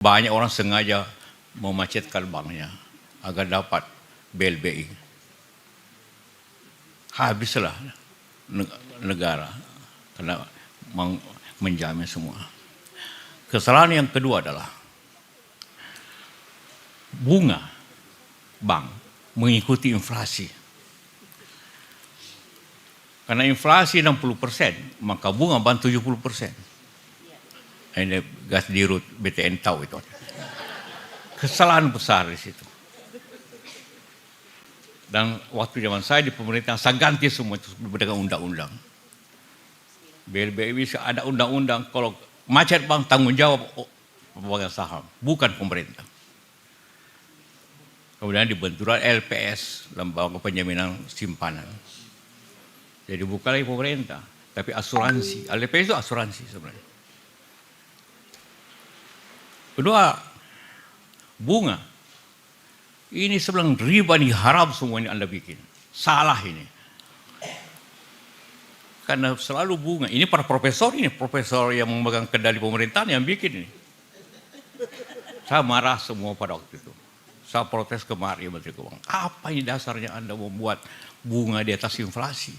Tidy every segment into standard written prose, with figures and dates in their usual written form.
Banyak orang sengaja memacetkan banknya agar dapat BLBI. Habislah negara karena menjamin semua. Kesalahan yang kedua adalah bunga bank mengikuti inflasi. Karena inflasi 60%, maka bunga bank 70%. Ini gas dirut BTN tahu itu. Kesalahan besar di situ. Dan waktu zaman saya di pemerintah, saya ganti semua itu dengan undang-undang. BLBI bisa ada undang-undang, kalau macet bank tanggung jawab pemegang saham, bukan pemerintah. Kemudian dibentuklah LPS, Lembaga Penjaminan Simpanan. Jadi bukan lagi pemerintah, tapi asuransi. LPS itu asuransi sebenarnya. Kedua, bunga. Ini sebenarnya riba nih, haram semua ini Anda bikin. Salah ini. Karena selalu bunga. Ini para profesor ini, profesor yang memegang kendali pemerintahan yang bikin ini. Saya marah semua pada waktu itu. Saya protes kemarin Menteri Keuangan. Apa ini dasarnya Anda membuat bunga di atas inflasi?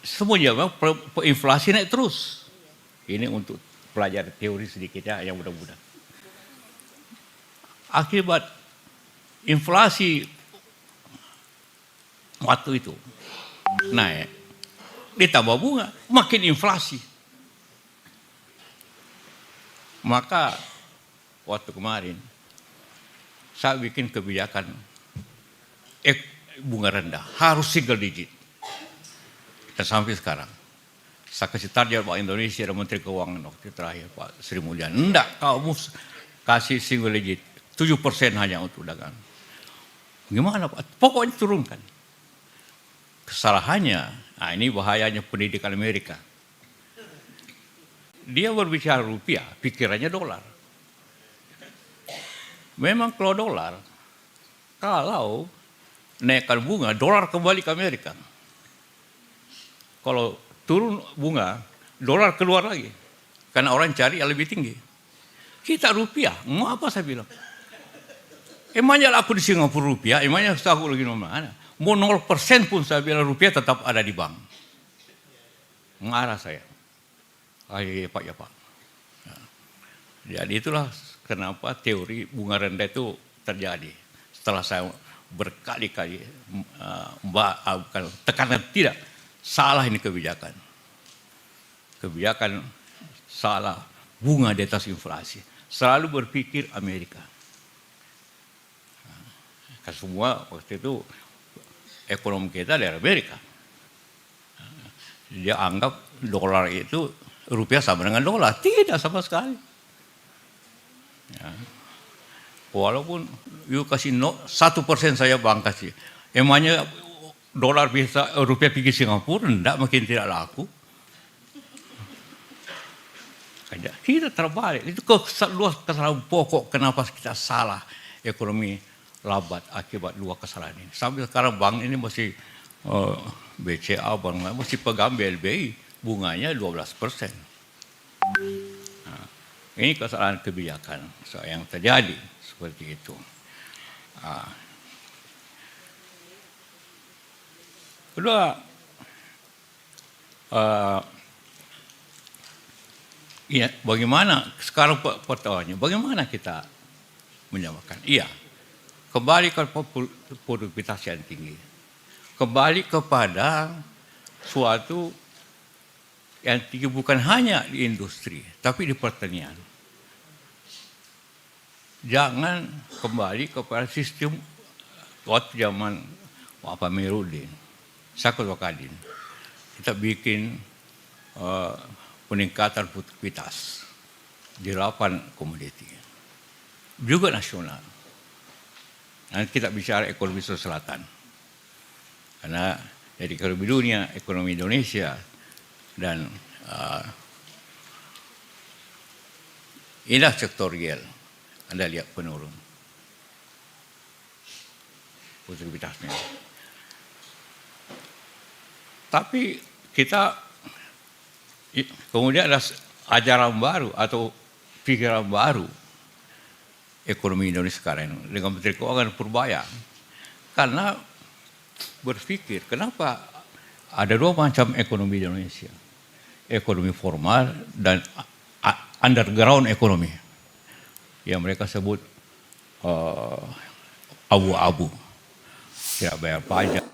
Semuanya inflasi naik terus. Ini untuk pelajar teori sedikit ya, yang mudah-mudahan. Akibat inflasi waktu itu naik, ditambah bunga, makin inflasi. Maka waktu kemarin saya bikin kebijakan bunga rendah, harus single digit. Dan sampai sekarang saya kasih target Bank Indonesia dan Menteri Keuangan waktu terakhir Pak Sri Mulyani, enggak, kamu kasih single digit, 7% hanya untuk dagang. Gimana Pak? Pokoknya turunkan. Kesalahannya, nah ini bahayanya pendidikan Amerika. Dia berbicara rupiah, pikirannya dolar. Memang kalau dolar, kalau naikkan bunga, dolar kembali ke Amerika. Kalau turun bunga, dolar keluar lagi. Karena orang cari yang lebih tinggi. Kita rupiah, mau apa saya bilang? Emangnya aku di Singapura rupiah, emangnya aku lagi mana? Mau 0% pun saya bilang rupiah tetap ada di bank. Mengarah saya. Ya Pak, ya Pak. Nah, jadi itulah kenapa teori bunga rendah itu terjadi. Setelah saya berkali-kali tekanan tidak, salah ini kebijakan. Kebijakan salah, bunga di atas inflasi. Selalu berpikir Amerika. Nah, semua waktu itu ekonomi kita dari Amerika. Dia anggap dolar itu, rupiah sama dengan dolar. Tidak sama sekali. Ya. Walaupun you kasih 1% saya bank kasih. Emangnya dolar bisa, rupiah pergi Singapura, enggak, makin tidak laku. Kita terbalik. Itu kesalahan pokok kenapa kita salah ekonomi lambat akibat dua kesalahan ini. Sampai sekarang bank ini masih BCA, bank lain masih pegang BLBI, bunganya 12%. Nah, ini kesalahan kebijakan yang terjadi seperti itu. Kedua, ya, bagaimana sekarang pertanyaannya? Bagaimana kita menyamakan? Iya, kembali ke produktivitas yang tinggi, kembali kepada suatu yang tinggi bukan hanya di industri, tapi di pertanian. Jangan kembali kepada sistem waktu zaman Pak Amiruddin, Sakut Wakadin. Kita bikin peningkatan produktivitas di 8 komoditi, juga nasional. Nanti kita bicara ekonomi selatan, karena dari ekonomi dunia, ekonomi Indonesia, dan inilah sektorial. Anda lihat penurun produktivitasnya. Tapi kita kemudian ada ajaran baru atau pikiran baru ekonomi Indonesia sekarang ini, dengan Menteri Keuangan Purbaya. Karena berpikir, kenapa ada dua macam ekonomi di Indonesia. Ekonomi formal dan underground ekonomi. Yang mereka sebut abu-abu. Tidak bayar pajak.